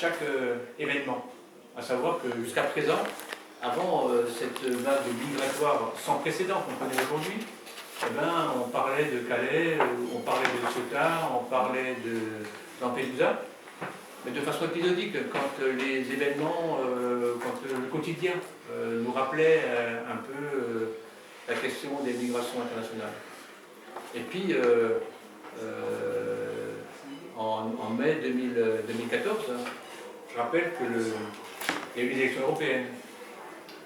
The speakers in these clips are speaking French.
chaque événement. À savoir que jusqu'à présent, avant cette vague migratoire sans précédent qu'on connaît aujourd'hui, eh ben, on parlait de Calais, on parlait de Ceuta, on parlait de Lampedusa, mais de façon épisodique, quand les événements, quand le quotidien nous rappelait un peu la question des migrations internationales. Et puis, en mai 2014, je rappelle qu'il y a eu les élections européennes.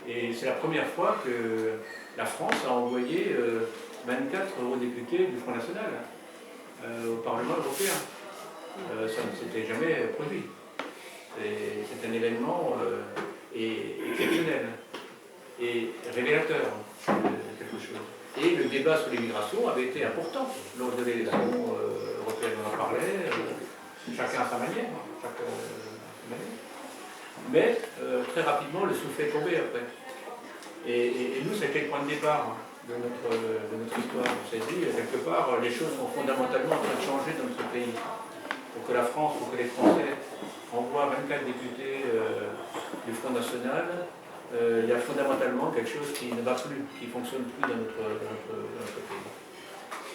Et c'est la première fois que la France a envoyé 24 eurodéputés du Front National au Parlement européen. Ça ne s'était jamais produit. C'est un événement exceptionnel et révélateur de quelque chose. Et le débat sur l'immigration avait été important lors de l'élection européenne. On en parlait, chacun à sa manière. Mais très rapidement, le souffle est tombé après. Et nous, c'était le point de départ de notre histoire. On s'est dit, quelque part, les choses sont fondamentalement en train de changer dans notre pays. Pour que la France, pour que les Français envoient 24 députés du Front National, il y a fondamentalement quelque chose qui ne va plus, qui ne fonctionne plus dans notre pays.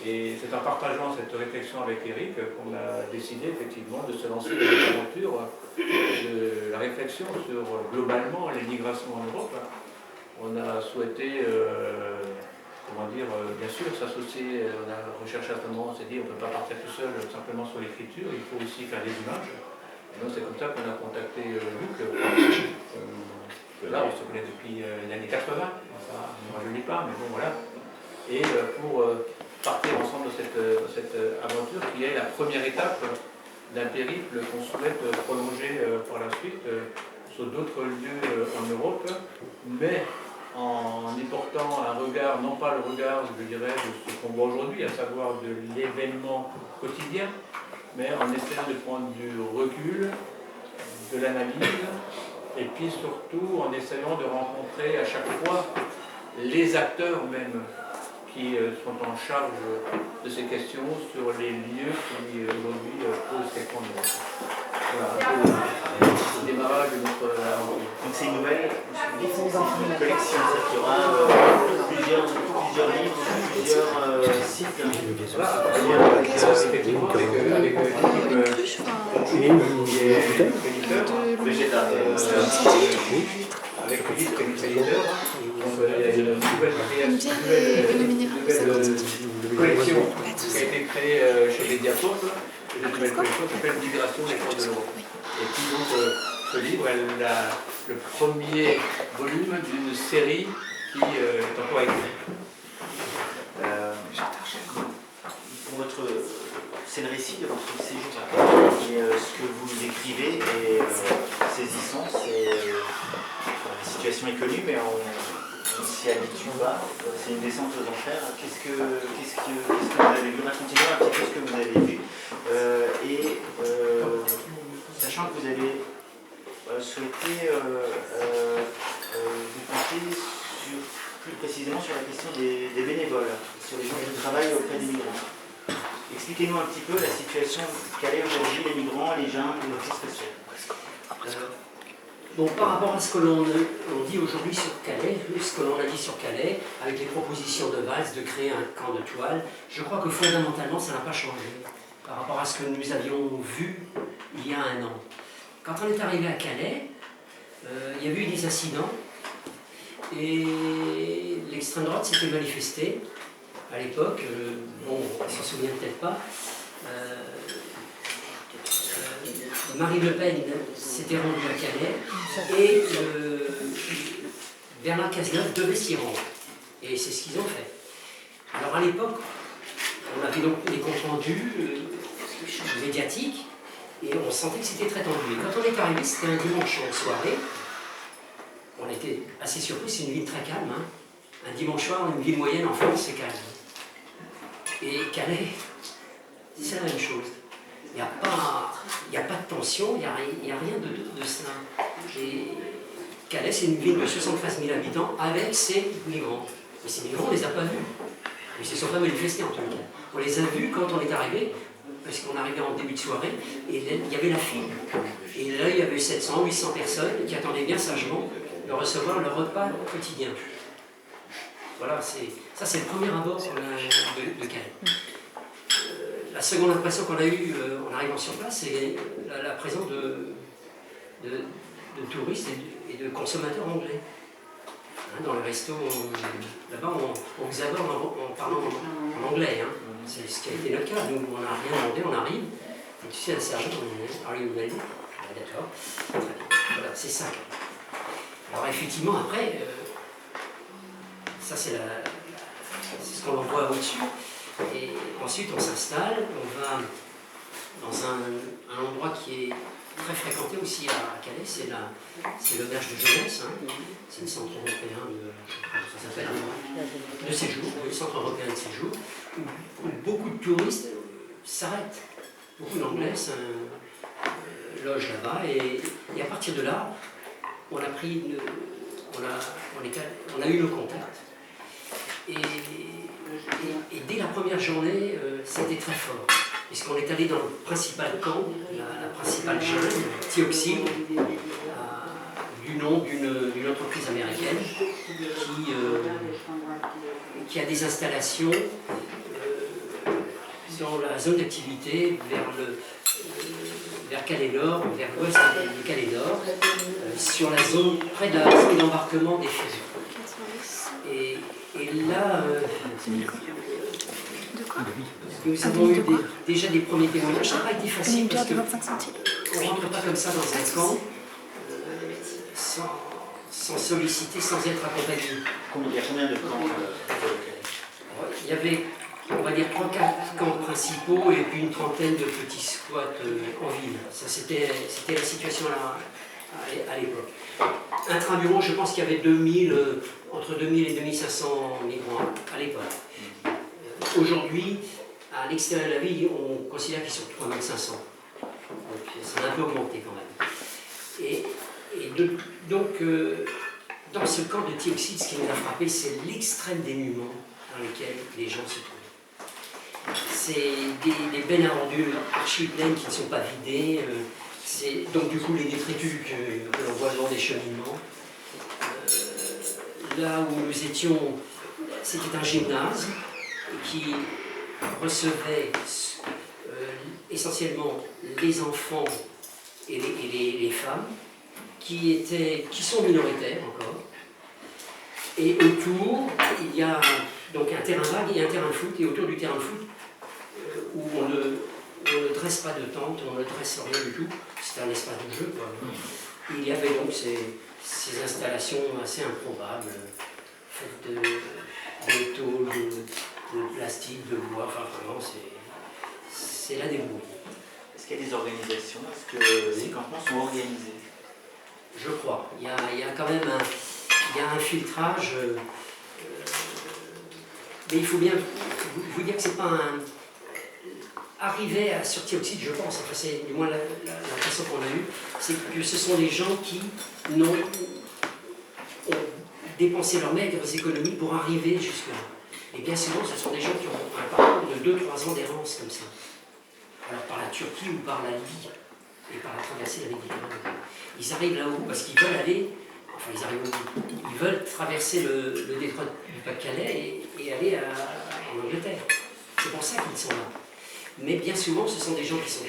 Et c'est en partageant cette réflexion avec Eric qu'on a décidé effectivement de se lancer dans l'aventure de la réflexion sur globalement les migrations en Europe. On a souhaité, bien sûr, s'associer, on a recherché à ce moment, on s'est dit on ne peut pas partir tout seul simplement sur l'écriture, il faut aussi faire des images. Et donc c'est comme ça qu'on a contacté Luc, là on se connaît depuis les années 80, ça ne rajeunit pas, mais bon voilà. Et pour partir ensemble de cette aventure qui est la première étape d'un périple qu'on souhaite prolonger par la suite sur d'autres lieux en Europe, mais en y portant un regard, non pas le regard, je dirais, de ce qu'on voit aujourd'hui, à savoir de l'événement quotidien, mais en essayant de prendre du recul, de l'analyse, et puis surtout en essayant de rencontrer à chaque fois les acteurs même qui sont en charge de ces questions sur les lieux qui aujourd'hui posent question de nous. Voilà, un peu le démarrage de notre aventure. Donc c'est une nouvelle collection, c'est-à-dire qu'il y aura plusieurs livres, plusieurs sites. Voilà, effectivement, avec Philippe qui est éditeur, avec Philippe qui est éditeur. Il y a une nouvelle collection qui a été créée chez Mediaport, une nouvelle collection qui s'appelle Migration des ports de l'Europe. Et puis donc ce livre est le premier volume d'une série qui est encore écrite. C'est le récit de votre séjour et ce que vous écrivez est saisissant. La situation est connue, mais on ne s'y habitue pas. C'est une descente aux enfers. Qu'est-ce que vous avez vu? Racontez-nous un petit peu ce que vous avez vu. Sachant que vous avez souhaité vous pencher plus précisément sur la question des bénévoles, sur les gens qui travaillent auprès des migrants. Expliquez-nous un petit peu la situation qu'a aujourd'hui les migrants, les jeunes, les offices spéciaux. Bon, par rapport à ce que l'on dit aujourd'hui sur Calais, ce que l'on a dit sur Calais, avec les propositions de Valls de créer un camp de toile, je crois que fondamentalement ça n'a pas changé par rapport à ce que nous avions vu il y a un an. Quand on est arrivé à Calais, il y a eu des incidents et l'extrême droite s'était manifestée. À l'époque, bon, on ne s'en souvient peut-être pas, Marine Le Pen s'était rendue à Calais et Bernard Cazeneuve devait s'y rendre. Et c'est ce qu'ils ont fait. Alors à l'époque, on avait donc des comptes rendus médiatiques et on sentait que c'était très tendu. Et quand on est arrivé, c'était un dimanche en soirée. On était assez surpris, c'est une ville très calme. Hein. Un dimanche soir, une ville moyenne en France, c'est calme. Et Calais, c'est la même chose. Il n'y a pas de tension, il n'y a rien de cela. Et Calais, c'est une ville de 73 000 habitants avec ses migrants. Mais ces migrants, on ne les a pas vus. Ils ne se sont pas manifestés en tout cas. On les a vus quand on est arrivé, parce qu'on arrivait en début de soirée, et il y avait la file. Et là, il y avait 700, 800 personnes qui attendaient bien sagement de recevoir leur repas quotidien. Voilà, ça c'est le premier abord de Calais. La seconde impression qu'on a eue en arrivant sur place, c'est la présence de touristes et de consommateurs anglais. Hein, dans le resto, là-bas, on vous aborde en parlant en anglais. Hein. C'est ce qui a été notre cas. Nous, on n'a rien demandé, on arrive. Et tu sais, la servante, on est Are you ready? D'accord. Très bien. Voilà, c'est ça. Alors effectivement, après, ça c'est ce qu'on voit au-dessus. Et ensuite, on s'installe, on va dans un endroit qui est très fréquenté aussi à Calais, c'est l'auberge de jeunesse, hein. C'est le centre européen ça s'appelle de séjour, le centre européen de séjour, où beaucoup de touristes s'arrêtent. Beaucoup d'Anglais logent là-bas, et à partir de là, on a eu le contact. Et dès la première journée, c'était très fort. Puisqu'on est allé dans le principal camp, la principale jungle, Tioxile, du nom d'une entreprise américaine qui a des installations dans la zone d'activité vers Calais-Nord, vers l'ouest de Calais-Nord, sur la zone près de la zone d'embarquement des ferries. Et là, nous avons eu déjà des premiers témoignages. Ça n'a pas été facile parce qu'on ne rentre pas comme ça dans un camp sans solliciter, sans être accompagné. Il y a combien de camps Il y avait, on va dire, 3-4 camps principaux et puis une trentaine de petits squats en ville. Ça, c'était la situation à l'époque. Intramuros, je pense qu'il y avait entre 2000 et 2500 migrants à l'époque. Aujourd'hui, à l'extérieur de la ville, on considère qu'ils sont 3500. Donc ça a un peu augmenté quand même. Donc, dans ce camp de Tioxide, ce qui nous a frappé, c'est l'extrême dénuement dans lequel les gens se trouvent. C'est des bennes à ordures archi pleines qui ne sont pas vidées. Donc du coup, les détritus que l'on voit lors des cheminements. Là où nous étions, c'était un gymnase qui recevait essentiellement les enfants et les femmes qui sont minoritaires encore. Et autour, il y a donc un terrain vague et un terrain de foot, et autour du terrain de foot, où on ne dresse pas de tente, on ne dresse rien du tout, c'est un espace de jeu, quoi. Il y avait donc ces installations assez improbables, faites de tôle, de plastique, de bois, enfin vraiment c'est la débrouille. Est-ce qu'il y a des organisations? Est-ce que ces campements sont organisés? Je crois. Il y a quand même un filtrage, mais il faut bien vous dire que c'est pas un... Arrivé sur Tioxide, je pense, enfin c'est du moins l'impression qu'on a eue, c'est que ce sont des gens qui ont dépensé leurs maigres économies pour arriver jusque-là. Et bien souvent, ce sont des gens qui ont un parcours de 2-3 ans d'errance comme ça. Alors par la Turquie ou par la Libye, et par la traversée de la Méditerranée. Ils arrivent là-haut parce qu'ils veulent aller, enfin ils arrivent au bout, ils veulent traverser le détroit du Pas-de-Calais et aller en Angleterre. C'est pour ça qu'ils sont là. Mais bien souvent, ce sont des gens qui sont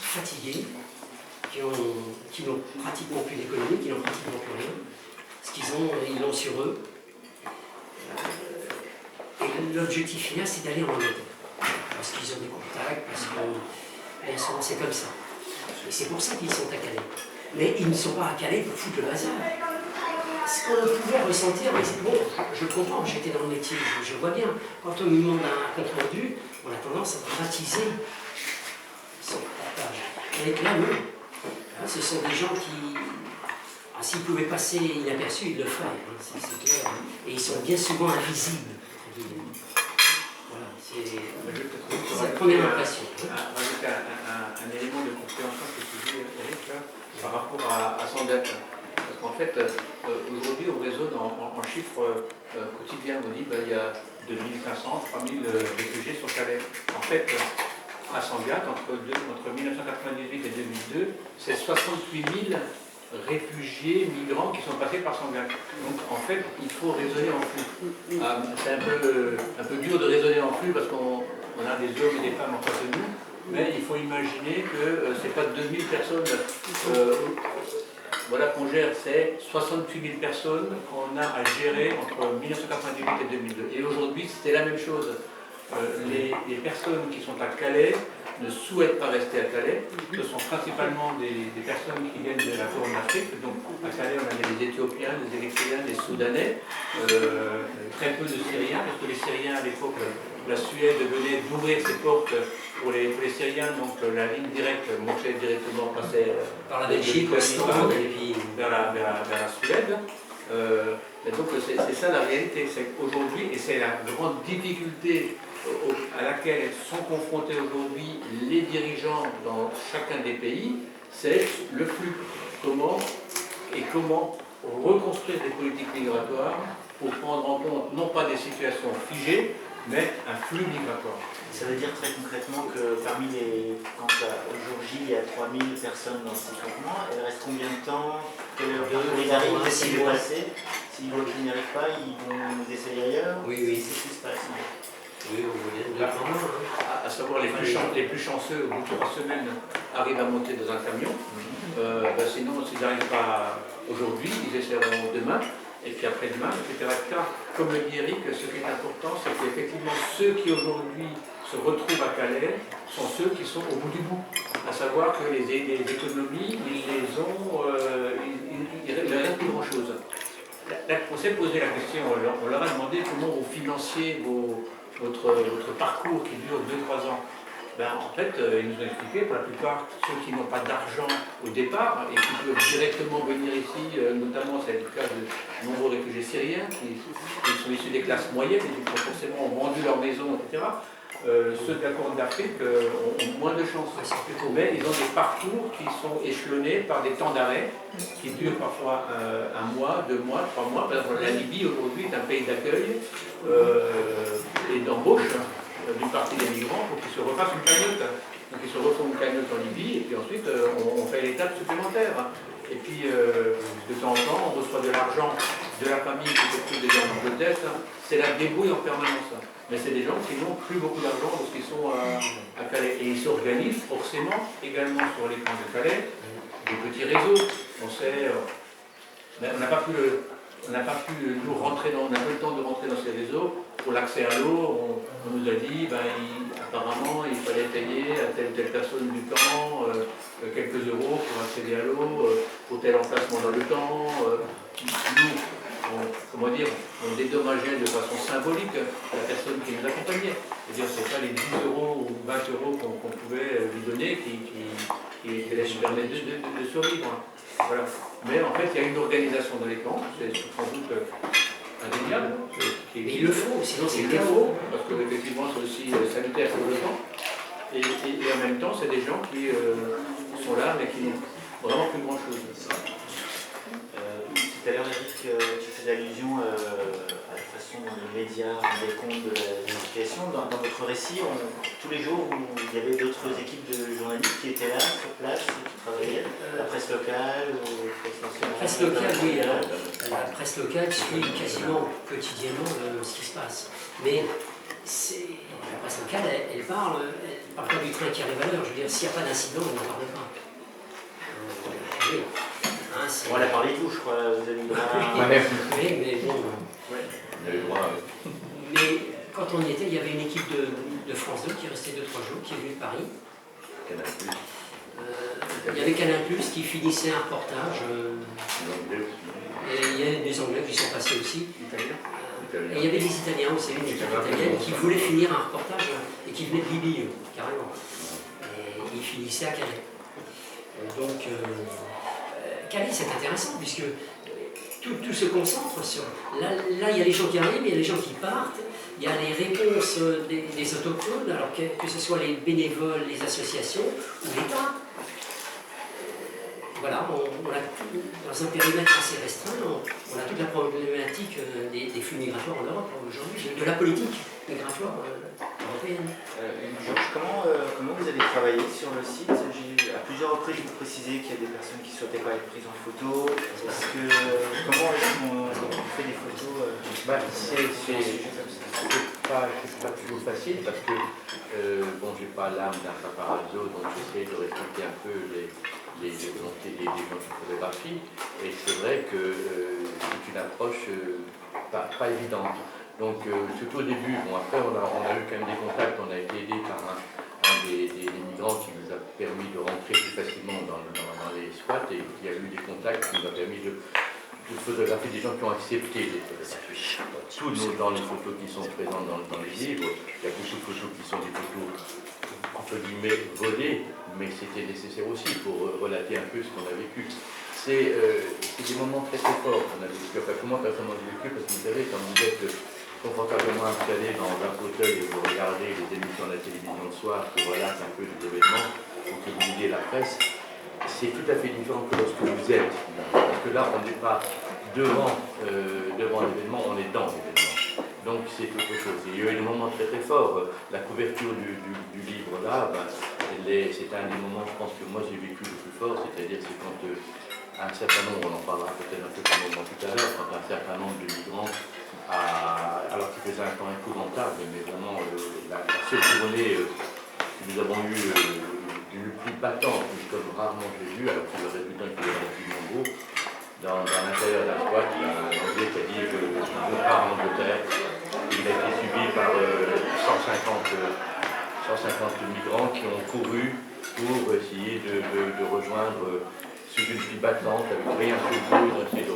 fatigués, qui n'ont pratiquement plus d'économie, qui n'ont pratiquement plus rien. Ce qu'ils ont, ils l'ont sur eux. Et l'objectif final, c'est d'aller en Angleterre. Parce qu'ils ont des contacts, parce que bien souvent, c'est comme ça. Et c'est pour ça qu'ils sont à Calais. Mais ils ne sont pas à Calais pour foutre le bazar. Ce qu'on pouvait ressentir, mais c'est bon, je comprends, j'étais dans le métier, je vois bien. Quand on nous demande un compte rendu, on a tendance à dramatiser son reportage. Avec là, non. Là, ce sont des gens qui, s'ils pouvaient passer inaperçus, ils le feraient, hein, c'est clair. Et ils sont bien souvent invisibles. Voilà, c'est la première impression. Rajouter un élément de compréhension que tu dis, Eric, là, par rapport à son date. Parce qu'en fait, aujourd'hui, on raisonne en chiffres quotidiens. On dit qu'il y a 2500, 3000 réfugiés sur Calais. En fait, à Sangatte entre 1998 et 2002, c'est 68 000 réfugiés, migrants qui sont passés par Sangatte. Donc en fait, il faut raisonner en flux. C'est un peu dur de raisonner en flux parce qu'on a des hommes et des femmes en face de nous, mais il faut imaginer que c'est pas 2000 personnes voilà, qu'on gère, c'est 68 000 personnes qu'on a à gérer entre 1998 et 2002. Et aujourd'hui, c'était la même chose. Les personnes qui sont à Calais ne souhaitent pas rester à Calais. Ce sont principalement des personnes qui viennent de la Corne d'Afrique. Donc à Calais, on avait des Éthiopiens, des Érythréens, des Soudanais, très peu de Syriens, parce que les Syriens, à l'époque, la Suède venait d'ouvrir ses portes pour les Syriens, donc la ligne directe montait directement, passait par la Belgique, et puis vers la Suède. Et donc c'est ça la réalité, c'est qu'aujourd'hui, et c'est la grande difficulté à laquelle sont confrontés aujourd'hui les dirigeants dans chacun des pays, c'est le flux. Comment reconstruire des politiques migratoires pour prendre en compte non pas des situations figées, mais un flux migratoire. Ça veut dire très concrètement que parmi quand au jour J il y a 3000 personnes dans ce campement, il reste combien de temps que ils arrivent, s'ils vont passer, s'ils n'y arrivent pas, ils vont essayer ailleurs. Oui, oui. C'est ce qui se passe. Oui, À savoir les plus chanceux, au bout de 3 semaines, arrivent à monter dans un camion. Sinon, s'ils n'arrivent pas aujourd'hui, ils essaieront demain, et puis après-demain, etc. Car, comme le dit Eric, ce qui est important, c'est qu'effectivement, ceux qui aujourd'hui se retrouvent à Calais sont ceux qui sont au bout du bout. À savoir que les économies, ils les ont, il ne reste plus grand-chose. On s'est posé la question, on leur a demandé comment vous financiez votre parcours qui dure 2-3 ans. En fait, ils nous ont expliqué, pour la plupart, ceux qui n'ont pas d'argent au départ et qui peuvent directement venir ici, notamment c'est le cas de nombreux réfugiés syriens qui sont issus des classes moyennes et qui ont forcément vendu leur maison, etc. Ceux de la Corne d'Afrique ont moins de chance. Mais ils ont des parcours qui sont échelonnés par des temps d'arrêt qui durent parfois 1 mois, 2 mois, 3 mois. Par exemple, la Libye aujourd'hui est un pays d'accueil et d'embauche d'une partie des migrants pour qu'ils se refassent une cagnotte. Donc ils se refont une cagnotte en Libye et puis ensuite on fait l'étape supplémentaire. Et puis de temps en temps on reçoit de l'argent de la famille qui se trouve déjà en Angleterre. C'est la débrouille en permanence. Mais c'est des gens qui n'ont plus beaucoup d'argent parce qu'ils sont à Calais. Et ils s'organisent forcément également sur les camps de Calais, des petits réseaux. On sait, on n'a pas pu nous rentrer on n'a pas eu le temps de rentrer dans ces réseaux. Pour l'accès à l'eau, on nous a dit apparemment il fallait payer à telle ou telle personne du camp quelques euros pour accéder à l'eau, pour tel emplacement dans le camp. Nous, on dédommageait de façon symbolique la personne qui nous accompagnait. C'est-à-dire que ce n'est pas les 10 euros ou 20 euros qu'on pouvait lui donner qui allait nous permettre de survivre. Voilà. Mais en fait, il y a une organisation dans les camps, c'est sans doute indéniable. Mais il le faut, sinon c'est le chaos. Parce qu'effectivement, c'est aussi sanitaire pour le temps. Et en même temps, c'est des gens qui sont là, mais qui n'ont vraiment plus grand-chose. Tout à l'heure, Eric, tu faisais allusion à la façon dont les médias rendaient compte de la situation. Dans votre récit, tous les jours, il y avait d'autres équipes de journalistes qui étaient là, sur place, qui travaillaient. La presse locale, ou la presse nationale. La presse locale, oui. La presse locale suit quasiment quotidiennement ce qui se passe. Mais la presse locale, elle parle pas du train qui arrive à l'heure. Je veux dire, s'il n'y a pas d'incident, on n'en parle pas. Oui. On a parlé de vous, je crois, vous avez eu le droit mais bon. Ouais. On a eu le droit. Mais quand on y était, il y avait une équipe de France 2 qui restait 2-3 jours, qui est venue de Paris. Canal+. Il y avait Canal+, qui finissait un reportage. Et il y a des Anglais qui sont passés aussi. Et il y avait des Italiens aussi, une équipe italienne qui voulait finir un reportage et qui venait de Libye, carrément. Et ils finissaient à Calais. Donc, Calais, c'est intéressant, puisque tout se concentre sur... Là, il y a les gens qui arrivent, il y a les gens qui partent, il y a les réponses des autochtones, alors que ce soit les bénévoles, les associations ou l'État. Voilà, on a dans un périmètre assez restreint, on a toute la problématique des flux migratoires en Europe aujourd'hui, de la politique migratoire en européenne. Georges, comment vous avez travaillé sur le site? À plusieurs reprises, vous précisez qu'il y a des personnes qui ne souhaitaient pas être prises en photo. Comment est-ce qu'on fait des photos c'est pas toujours facile parce que bon, j'ai pas l'âme d'un paparazzo, donc j'essaie de respecter un peu les volontés des gens qui photographient. Et c'est vrai que c'est une approche pas évidente. Donc, surtout au début, bon, après on a eu quand même des contacts, on a été aidé par un des migrants qui nous a permis de rentrer plus facilement dans les squats et qui a eu des contacts qui nous a permis de photographier des gens qui ont accepté les photographies. Tous dans les photos qui sont présentes dans les livres, il y a beaucoup de photos qui sont des photos entre guillemets volées, mais c'était nécessaire aussi pour relater un peu ce qu'on a vécu. C'est des moments très très forts qu'on a vécu. Enfin, comment personnellement j'ai vécu, parce que vous savez, quand vous êtes confortablement installé dans un fauteuil et vous regardez les émissions de la télévision le soir qui relatent un peu des événements ou que vous lisez la presse, c'est tout à fait différent que lorsque vous êtes là. Parce que là, on n'est pas devant l'événement, on est dans l'événement. Donc c'est autre chose. Il y a eu des moments très très forts. La couverture du livre là, c'est un des moments, je pense, que moi j'ai vécu le plus fort, c'est-à-dire c'est quand un certain nombre, on en parlera peut-être un peu plus longuement tout à l'heure, quand un certain nombre de migrants alors qu'il faisait un temps épouvantable, mais vraiment la seule journée que nous avons eue du plus battant, comme rarement j'ai vu, alors que le résultat était relativement beau, dans l'intérieur d'un squat, il y a un Anglais qui a dit je pars en Angleterre. Il a été suivi par 150 migrants qui ont couru pour essayer de rejoindre sous une pluie battante, avec rien sous le dos, ils ont essayé de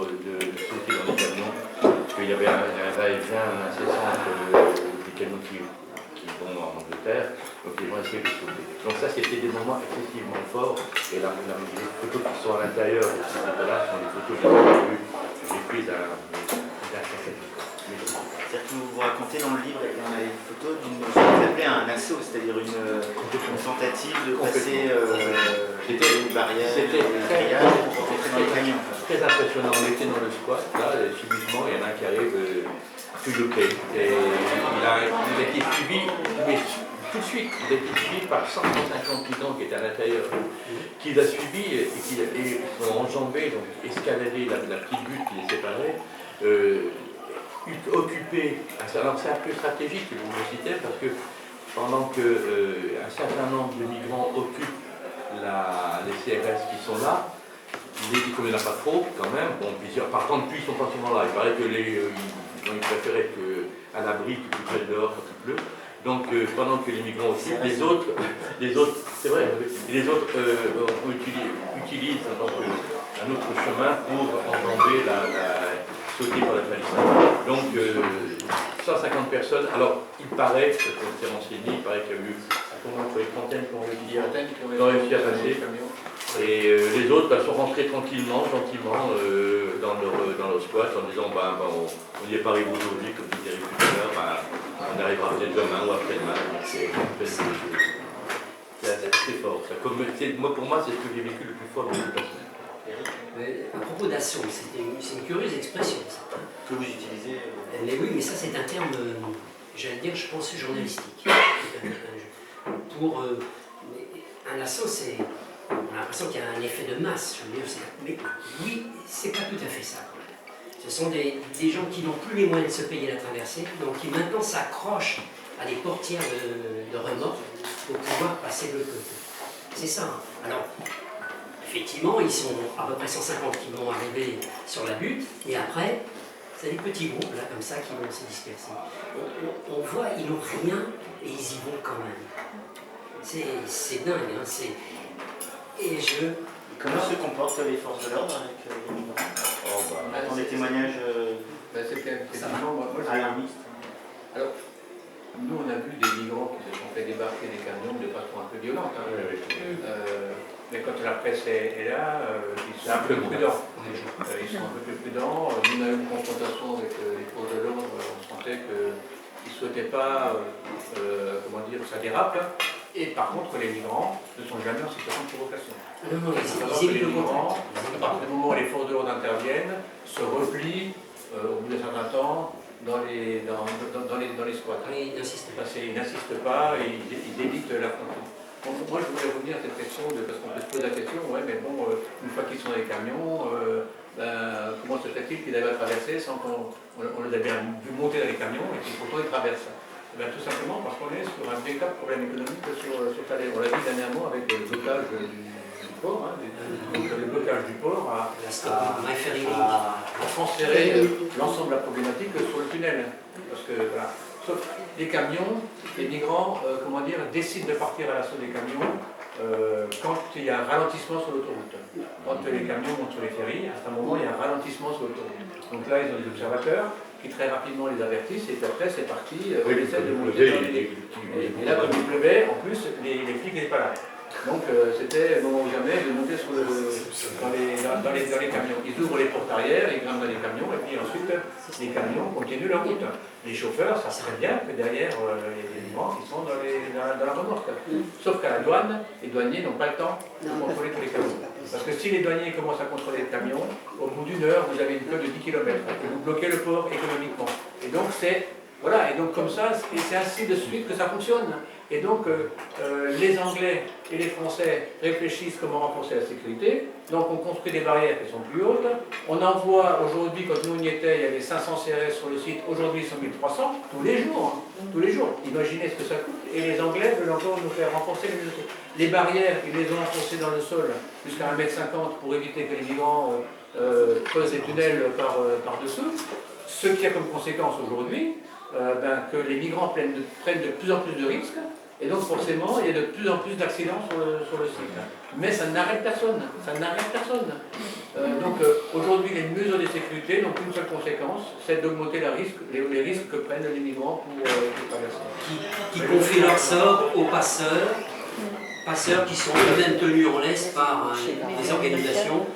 sauter dans les camions. Parce qu'il y avait un va-et-vient incessant des camions qui vont en Angleterre, donc les gens essayaient de sauter. Donc ça, c'était des moments excessivement forts, et les photos qui sont à l'intérieur de ces photos-là sont des photos que j'ai prises à café. C'est-à-dire que vous racontez dans le livre, il y en a une photo d'une, ce qu'on appelait un assaut, c'est-à-dire une tentative de passer une barrière, un grillage pour rentrer dans le camion. Très impressionnant, on était dans le squat, là, et subitement, il y en a un qui arrive to UK, et il a été suivi, mais tout de suite, il a été suivi par 150 migrants qui étaient à l'intérieur, qui l'a suivi et qui ont enjambé, donc escaladé la petite butte qui les séparait, occupé, alors c'est un peu stratégique que vous me citez, parce que pendant qu'un certain nombre de migrants occupent les CRS qui sont là, comme il n'y en a pas trop quand même, bon, par contre plus ils sont pas souvent là, il paraît que ils préféraient être à l'abri plus près de dehors quand il pleut. Donc pendant que les migrants occupent, les autres c'est vrai, les autres utilisent donc, un autre chemin pour enjamber sauter par la palissade. Donc 150 personnes, alors il paraît, on s'est renseigné, il paraît qu'il y a eu une trentaine qui ont réussi à passer. Et les autres sont rentrés tranquillement, gentiment dans leur squat en disant on n'y est pas arrivé aujourd'hui, comme disait Eric tout à l'heure, on arrivera peut-être demain ou après-demain. C'est assez fort. Pour moi, c'est ce que j'ai vécu le plus fort dans toute la semaine. À propos d'assaut, c'est une curieuse expression, ça. Que vous utilisez Mais oui, mais ça c'est un terme, j'allais dire, je pense, journalistique. Pour un assaut, on a l'impression qu'il y a un effet de masse, je veux dire, mais oui, c'est pas tout à fait ça quand même. Ce sont des gens qui n'ont plus les moyens de se payer la traversée, donc qui maintenant s'accrochent à des portières de remorque pour pouvoir passer de l'autre côté. C'est ça. Alors, effectivement, ils sont à peu près 150 qui vont arriver sur la butte, et après, c'est des petits groupes, là, comme ça, qui vont se disperser. On voit, ils n'ont rien, et ils y vont quand même. C'est dingue, hein, Et comment se comportent les forces de l'ordre avec les migrants? Dans des témoignages alarmistes. Alors, nous on a vu des migrants qui se sont fait débarquer des camions de façon un peu violente. Hein. Mais quand la presse est là, ils sont un peu plus prudents. Ils sont un peu plus prudents. Nous on a eu une confrontation avec les forces de l'ordre, on sentait qu'ils ne souhaitaient pas, que ça dérape. Et par contre, les migrants ne sont jamais en situation de provocation. Non, Les migrants, à partir du moment où les forces de l'ordre interviennent, se replient au bout d'un certain temps, dans les squats. Oui, il n'insiste pas. Parce qu'ils n'insistent pas, et ils évitent l'affrontement. Bon, moi je voulais revenir à cette question, parce qu'on peut se poser la question, ouais mais bon, une fois qu'ils sont dans les camions, comment se fait-il qu'ils arrivent à traverser sans qu'on les a bien vu monter dans les camions et puis pourtant ils traversent? Tout simplement parce qu'on est sur un véritable problème économique sur Calais. On l'a vu dernièrement avec le blocage du port, donc le blocage du port a transféré l'ensemble de la problématique sur le tunnel. Parce que, voilà, sauf les camions, les migrants, décident de partir à l'assaut des camions quand il y a un ralentissement sur l'autoroute. Quand les camions montent sur les ferries, à ce moment, il y a un ralentissement sur l'autoroute. Donc là, ils ont des observateurs qui très rapidement les avertissent, et puis après, c'est parti, on essaie de monter dans les... Et là, comme il pleuvait, en plus, les flics n'étaient pas là. Donc c'était le moment ou jamais de monter dans les camions. Ils ouvrent les portes arrière, ils grimpent dans les camions, et puis ensuite, les camions continuent leur route. Les chauffeurs savent très bien que derrière, il y a des migrants qui sont dans la remorque. Sauf qu'à la douane, les douaniers n'ont pas le temps de contrôler tous les camions. Parce que si les douaniers commencent à contrôler les camions, au bout d'une heure, vous avez une queue de 10 km. Et vous bloquez le port économiquement. Et donc c'est... Voilà, et donc comme ça, c'est ainsi de suite que ça fonctionne. Et donc les Anglais et les Français réfléchissent comment renforcer la sécurité. Donc on construit des barrières qui sont plus hautes. On envoie aujourd'hui, quand nous on y était, il y avait 500 CRS sur le site. Aujourd'hui ils sont 1300, tous les jours. Hein, tous les jours. Imaginez ce que ça coûte. Et les Anglais veulent encore nous faire renforcer les barrières. Ils les ont enfoncées dans le sol jusqu'à 1,50 m pour éviter que les migrants creusent des tunnels par-dessous. Ce qui a comme conséquence aujourd'hui que les migrants prennent de plus en plus de risques, et donc forcément il y a de plus en plus d'accidents sur le site. Mais ça n'arrête personne, donc aujourd'hui les mesures de sécurité n'ont qu'une seule conséquence, c'est d'augmenter les risques que prennent les migrants pour traverser. Qui confient leur sort aux passeurs qui sont eux-mêmes tenus en laisse par des organisations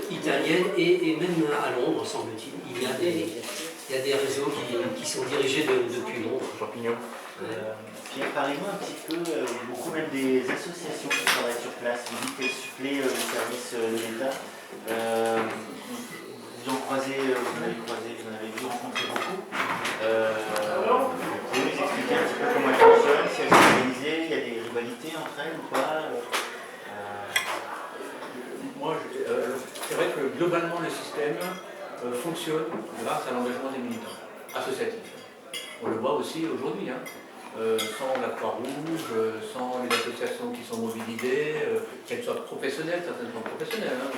italiennes et même à Londres, semble-t-il. Il y a des réseaux qui sont dirigés depuis Londres. Champignon. Pierre, parlez-moi un petit peu, beaucoup même des associations qui travaillent sur place. Vous dites qu'elles suppléent le service de l'État. Vous en avez vu rencontrer beaucoup. Vous pouvez nous expliquer un petit peu comment elles fonctionnent, si elles sont organisées, il y a des rivalités entre elles ou pas? Moi, c'est vrai que globalement le système fonctionne grâce à l'engagement des militants associatifs. On le voit aussi aujourd'hui, hein. Sans la Croix-Rouge, sans les associations qui sont mobilisées, qu'elles soient professionnelles, certaines sont professionnelles, hein,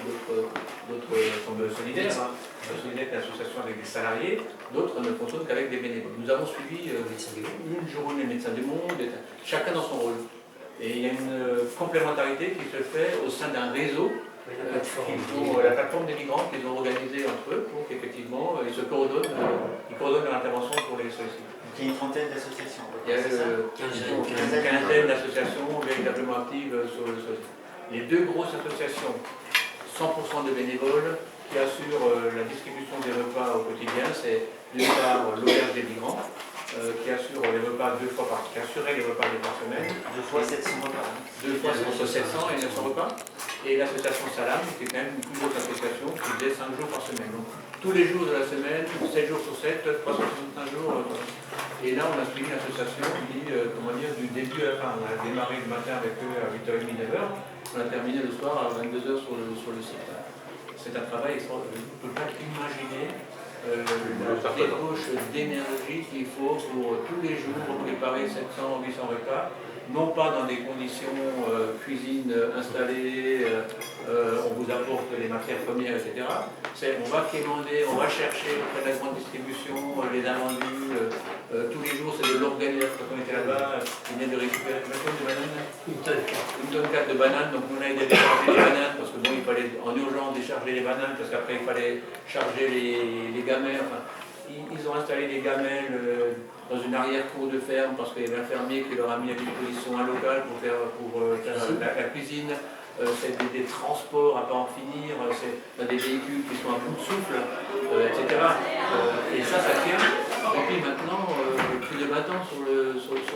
d'autres sont solidaires, hein. Solidaires, c'est l'association avec des salariés, d'autres ne fonctionnent qu'avec des bénévoles. Nous avons suivi une journée Médecins du Monde, chacun dans son rôle. Et il y a une complémentarité qui se fait au sein d'un réseau. La plateforme des migrants qu'ils ont organisée entre eux pour qu'effectivement ils se coordonnent, leur intervention pour les solliciter. Donc il y a une trentaine d'associations. Il y a une quinzaine d'associations véritablement actives sur le site. Les deux grosses associations, 100% de bénévoles, qui assurent la distribution des repas au quotidien, c'est d'une part l'auberge des migrants, qui assure les repas qui assurait les repas par semaine. 2 fois 700 repas. 2 fois entre 700 et 900 repas. Et l'association Salam, qui est quand même une plus grosse association, qui faisait 5 jours par semaine. Donc, tous les jours de la semaine, 7 jours sur 7, 365 jours. Et là, on a suivi l'association qui, du début à la fin. On a démarré le matin avec eux à 8h30, 9h. On a terminé le soir à 22h sur le site. C'est un travail extraordinaire. On ne peut pas imaginer la débauche d'énergie qu'il faut pour tous les jours préparer 700 ou 800 repas. Non pas dans des conditions cuisine installée, on vous apporte les matières premières, etc. On va quémander, on va chercher auprès de la grande distribution les invendus. Tous les jours, c'est de l'organisation. Quand on était là-bas, ils venaient de récupérer combien de tonnes de bananes? Une tonne 4 de bananes, donc on a aidé à décharger les bananes, parce que bon, il fallait en urgence décharger les bananes, parce qu'après il fallait charger les gamelles. Enfin, ils ont installé des gamelles dans une arrière-cour de ferme parce qu'il y avait un fermier qui leur a mis à disposition un local pour faire la cuisine. C'est des transports à pas en finir, c'est des véhicules qui sont à bout de souffle, etc. Et ça tient depuis maintenant plus de 20 ans sur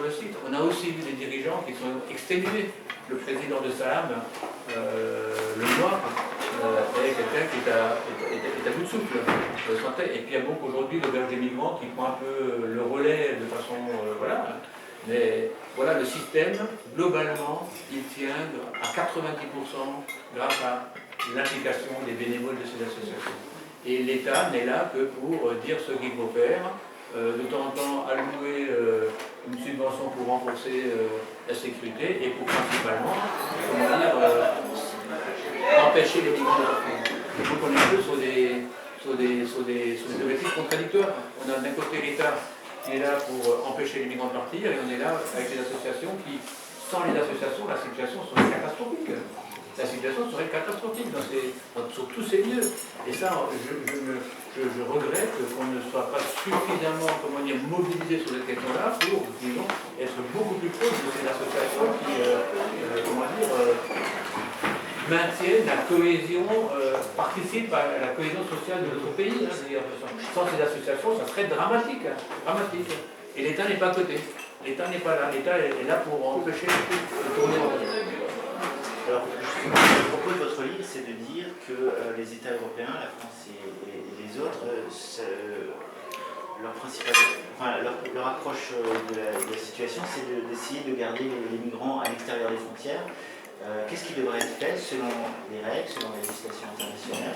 le site. On a aussi vu des dirigeants qui sont exténués. Le président de Salam, le noir, est quelqu'un qui est à bout de souffle. santé. Et puis il y a beaucoup aujourd'hui d'auberges des migrants qui prend un peu le relais de façon, voilà. Mais voilà, le système, globalement, il tient à 90% grâce à l'implication des bénévoles de ces associations. Et l'État n'est là que pour dire ce qu'il faut faire, de temps en temps allouer une subvention pour renforcer la sécurité et pour principalement, comment dire, empêcher les migrants de partir. Donc on est un peu sur des objectifs contradictoires. On a d'un côté l'État qui est là pour empêcher les migrants de partir et on est là avec les associations qui, sans les associations, la situation serait catastrophique. La situation serait catastrophique sur tous ces lieux. Et ça, je regrette qu'on ne soit pas suffisamment, comment dire, mobilisé sur cette question-là pour, disons, être beaucoup plus proche de ces associations qui, comment dire, maintiennent la cohésion, participent à la cohésion sociale de notre pays. Hein, sans ces associations, ça serait dramatique. Hein, dramatique. Et l'État n'est pas à côté. L'État n'est pas là. L'État est là pour empêcher de tourner en rond. Alors, le propos de votre livre, c'est de dire que les États européens, la France et les autres, leur approche de la situation, c'est d'essayer de garder les migrants à l'extérieur des frontières. Qu'est-ce qui devrait être fait selon les règles, selon la législation internationale?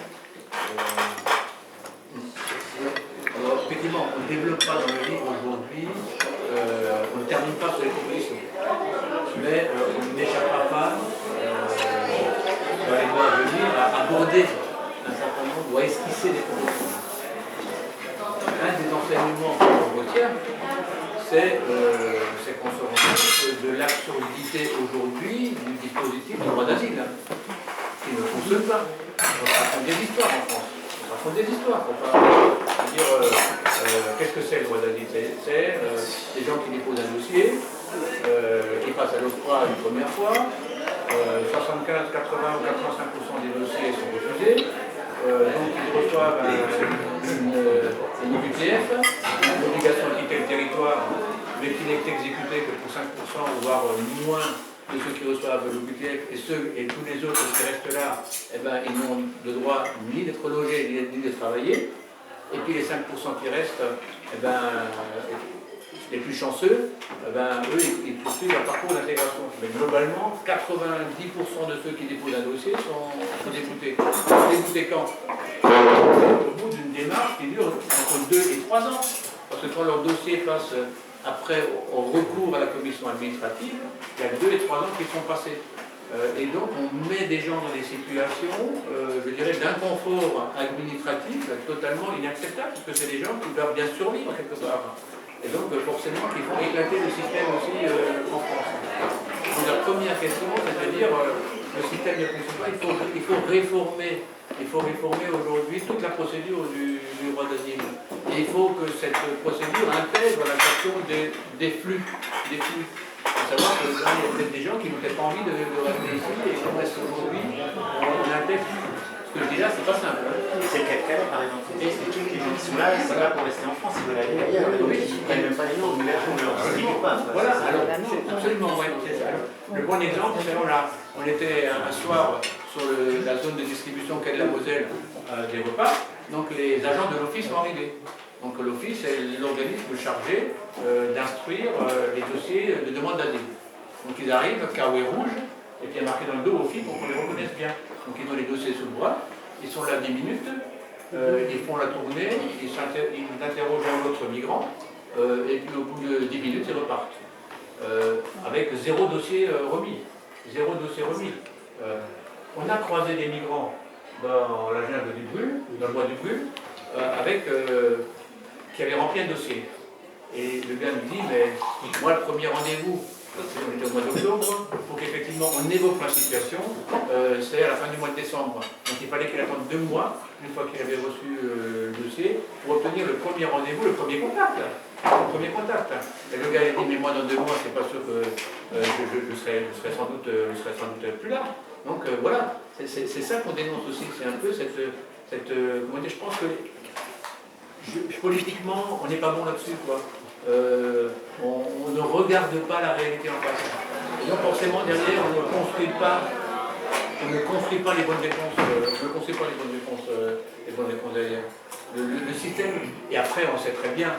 Alors, effectivement, on ne développe pas dans le livre aujourd'hui, on ne termine pas sur les propositions. Mais on n'échappera pas dans les mois à venir à aborder un certain nombre ou à esquisser des propositions. Un des enseignements qu'on retient, c'est qu'on se rend compte de l'absurdité aujourd'hui du dispositif du droit d'asile, qui ne fonctionne pas. On raconte des histoires en France. On raconte des histoires. Faut pas dire qu'est-ce que c'est le droit d'asile. C'est des gens qui déposent un dossier, qui passent à l'OFPRA une première fois. 75, 80 ou 85% des dossiers sont refusés. Donc ils reçoivent une UQTF, une obligation de quitter le territoire, mais qui n'est exécutée que pour 5%, voire moins de ceux qui reçoivent l'UQTF, et tous les autres qui restent là, eh ben, ils n'ont le droit ni d'être logés, ni de travailler. Et puis les 5% qui restent, eh ben, les plus chanceux, eux, ils poursuivent un parcours d'intégration. Mais globalement, 90% de ceux qui déposent un dossier sont déboutés. Déboutés quand? Au bout d'une démarche qui dure entre 2 et 3 ans. Parce que quand leur dossier passe après au recours à la commission administrative, il y a 2 et 3 ans qui sont passés. Et donc on met des gens dans des situations, je dirais, d'inconfort administratif totalement inacceptable, parce que c'est des gens qui doivent bien survivre quelque part. Et donc forcément qu'ils font éclater le système aussi en France. Donc la première question, c'est-à-dire le système ne fonctionne pas, il faut réformer. Il faut réformer aujourd'hui toute la procédure du droit d'asile. Et il faut que cette procédure intègre la question des flux. Il faut savoir que là, il y a peut-être des gens qui n'ont peut-être pas envie de rester ici et qu'on reste aujourd'hui, on intègre. Ce que je dis là, c'est pas simple. C'est le cas de Calais, par exemple. Les gens qui sont là, c'est là pour rester en France, ils veulent aller ailleurs. Donc ils ne prennent même pas les formulaires, on ne leur distribue pas. Voilà, alors, absolument, ouais, c'est ça. Alors, le bon exemple, c'est on était un soir sur la zone de distribution quai de la Moselle des repas, donc les agents de l'office sont arrivés. Donc l'office est l'organisme chargé d'instruire les dossiers de demande d'asile. Donc ils arrivent, carreau rouge, et puis il y a marqué dans le dos office pour qu'on les reconnaisse bien. Donc ils ont les dossiers sous le bras, ils sont là 10 minutes, ils font la tournée, ils interrogent un autre migrant, et puis au bout de 10 minutes, ils repartent. Avec 0 dossier remis. 0 dossier remis. On a croisé des migrants dans la jungle du Brûle, dans le bois du Brûle, qui avaient rempli un dossier. Et le gars me dit, mais moi, le premier rendez-vous, on était au mois d'octobre, pour qu'effectivement on évoque la situation, c'est à la fin du mois de décembre. Donc il fallait qu'il attende 2 mois, une fois qu'il avait reçu le dossier, pour obtenir le premier rendez-vous, le premier contact. Et le gars a dit, mais moi dans 2 mois, c'est pas sûr que je serai sans doute plus là. Donc voilà, c'est ça qu'on dénonce aussi, c'est un peu cette comment dire, je pense que politiquement, on n'est pas bon là-dessus, quoi. On ne regarde pas la réalité en face. Et donc forcément derrière, on ne construit pas les bonnes réponses. On ne construit pas les bonnes réponses derrière. le système, et après on sait très bien